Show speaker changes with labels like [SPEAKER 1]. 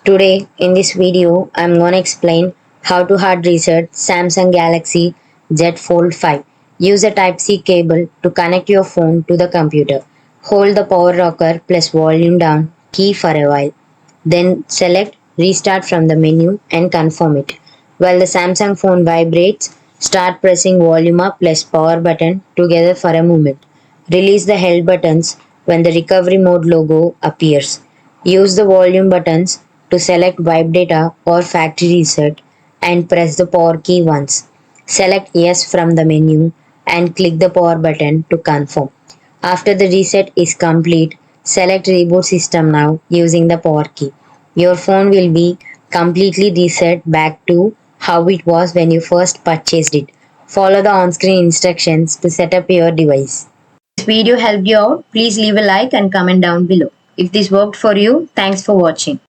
[SPEAKER 1] Today in this video I'm gonna explain how to hard reset Samsung Galaxy Z Fold 5. Use a Type-C cable to connect your phone to the computer. Hold the power rocker plus volume down key for a while. Then select restart from the menu and confirm it. While the Samsung phone vibrates, start pressing volume up plus power button together for a moment. Release the held buttons when the recovery mode logo appears. Use the volume buttons to select wipe data or factory reset and press the power key once. Select yes from the menu and click the power button to confirm. After the reset is complete, select reboot system now using the power key. Your phone will be completely reset back to how it was when you first purchased it. Follow the on-screen instructions to set up your device. If this video helped you out, please leave a like and comment down below. If this worked for you, thanks for watching.